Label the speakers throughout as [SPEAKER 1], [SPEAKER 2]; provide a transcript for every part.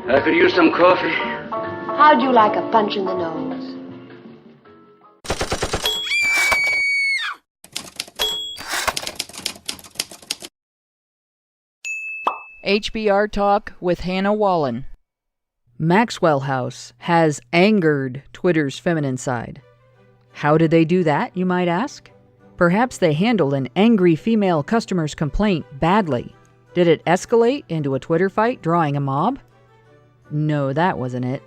[SPEAKER 1] I could use some coffee.
[SPEAKER 2] How'd you like a punch in the nose?
[SPEAKER 3] HBR Talk with Hannah Wallen. Maxwell House has angered Twitter's feminine side. How did they do that, you might ask? Perhaps they handled an angry female customer's complaint badly. Did it escalate into a Twitter fight, drawing a mob? No, that wasn't it.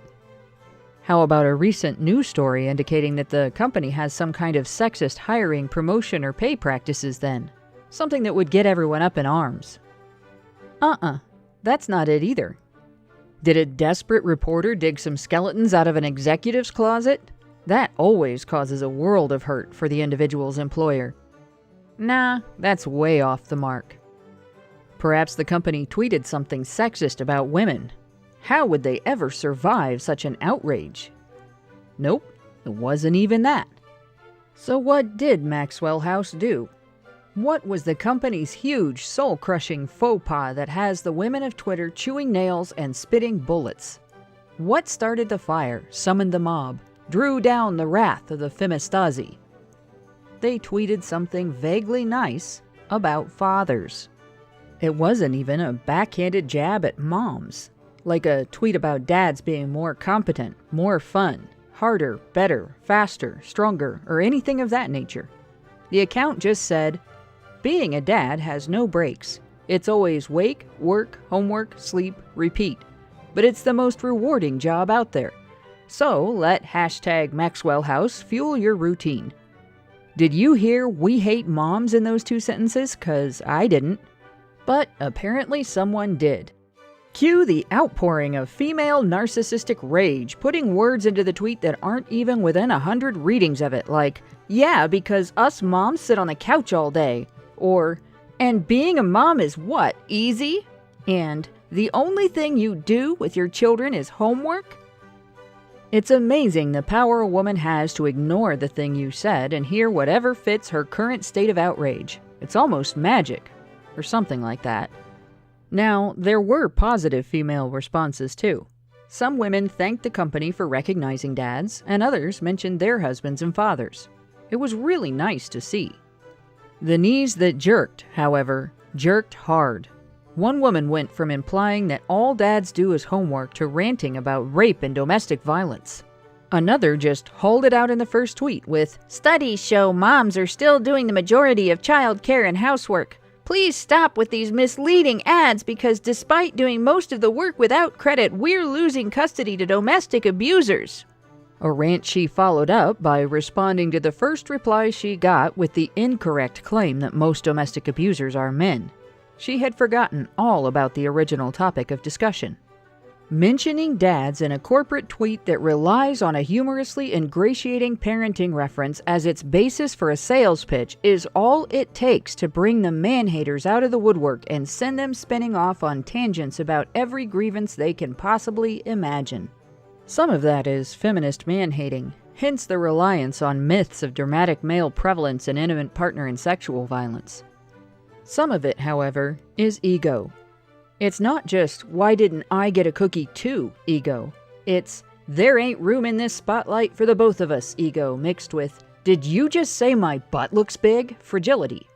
[SPEAKER 3] How about a recent news story indicating that the company has some kind of sexist hiring, promotion, or pay practices then? Something that would get everyone up in arms. That's not it either. Did a desperate reporter dig some skeletons out of an executive's closet? That always causes a world of hurt for the individual's employer. Nah, that's way off the mark. Perhaps the company tweeted something sexist about women. How would they ever survive such an outrage? Nope, it wasn't even that. So what did Maxwell House do? What was the company's huge, soul-crushing faux pas that has the women of Twitter chewing nails and spitting bullets? What started the fire, summoned the mob, drew down the wrath of the Femistasi? They tweeted something vaguely nice about fathers. It wasn't even a backhanded jab at moms, like a tweet about dads being more competent, more fun, harder, better, faster, stronger, or anything of that nature. The account just said, "Being a dad has no breaks. It's always wake, work, homework, sleep, repeat. But it's the most rewarding job out there. So let #MaxwellHouse fuel your routine." Did you hear "we hate moms" in those two sentences? 'Cause I didn't. But apparently someone did. Cue the outpouring of female narcissistic rage, putting words into the tweet that aren't even within 100 readings of it, like, "Yeah, because us moms sit on the couch all day." Or, "And being a mom is what, easy?" And, "The only thing you do with your children is homework?" It's amazing the power a woman has to ignore the thing you said and hear whatever fits her current state of outrage. It's almost magic, or something like that. Now, there were positive female responses too. Some women thanked the company for recognizing dads, and others mentioned their husbands and fathers. It was really nice to see. The knees that jerked, however, jerked hard. One woman went from implying that all dads do is homework to ranting about rape and domestic violence. Another just hauled it out in the first tweet with, "Studies show moms are still doing the majority of child care and housework. Please stop with these misleading ads because despite doing most of the work without credit, we're losing custody to domestic abusers." A rant she followed up by responding to the first reply she got with the incorrect claim that most domestic abusers are men. She had forgotten all about the original topic of discussion. Mentioning dads in a corporate tweet that relies on a humorously ingratiating parenting reference as its basis for a sales pitch is all it takes to bring the man-haters out of the woodwork and send them spinning off on tangents about every grievance they can possibly imagine. Some of that is feminist man-hating, hence the reliance on myths of dramatic male prevalence in intimate partner and sexual violence. Some of it, however, is ego. It's not just, "Why didn't I get a cookie too?" ego. It's, "There ain't room in this spotlight for the both of us" ego mixed with, "Did you just say my butt looks big?" fragility.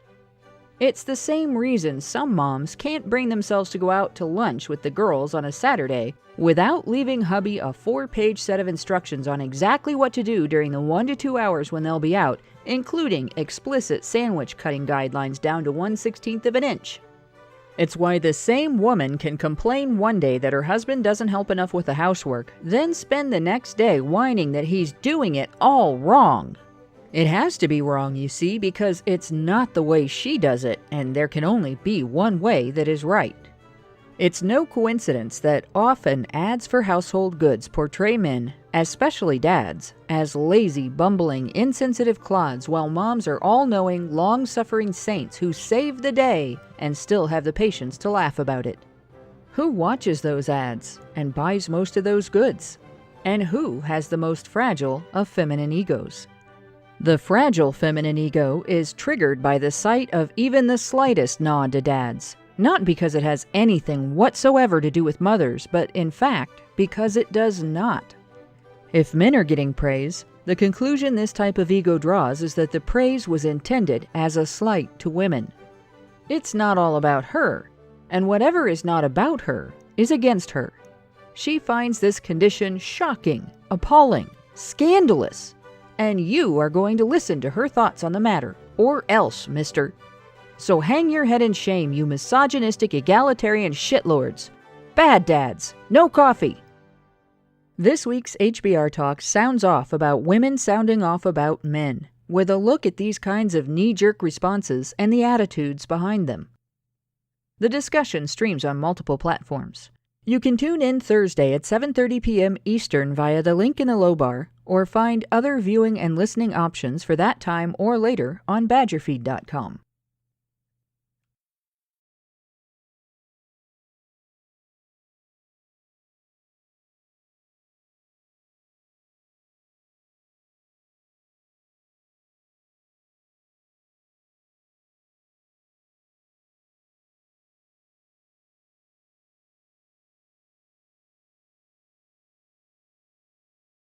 [SPEAKER 3] It's the same reason some moms can't bring themselves to go out to lunch with the girls on a Saturday without leaving hubby a 4-page set of instructions on exactly what to do during the 1 to 2 hours when they'll be out, including explicit sandwich cutting guidelines down to 1/16 of an inch. It's why the same woman can complain one day that her husband doesn't help enough with the housework, then spend the next day whining that he's doing it all wrong. It has to be wrong, you see, because it's not the way she does it, and there can only be one way that is right. It's no coincidence that often ads for household goods portray men, especially dads, as lazy, bumbling, insensitive clods, while moms are all-knowing, long-suffering saints who save the day and still have the patience to laugh about it. Who watches those ads and buys most of those goods? And who has the most fragile of feminine egos? The fragile feminine ego is triggered by the sight of even the slightest nod to dads, Not because it has anything whatsoever to do with mothers, but in fact, because it does not. If men are getting praise, the conclusion this type of ego draws is that the praise was intended as a slight to women. It's not all about her, and whatever is not about her is against her. She finds this condition shocking, appalling, scandalous, and you are going to listen to her thoughts on the matter, or else, mister. So hang your head in shame, you misogynistic, egalitarian shitlords. Bad dads, no coffee. This week's HBR Talk sounds off about women sounding off about men, with a look at these kinds of knee-jerk responses and the attitudes behind them. The discussion streams on multiple platforms. You can tune in Thursday at 7:30 p.m. Eastern via the link in the low bar, or find other viewing and listening options for that time or later on badgerfeed.com.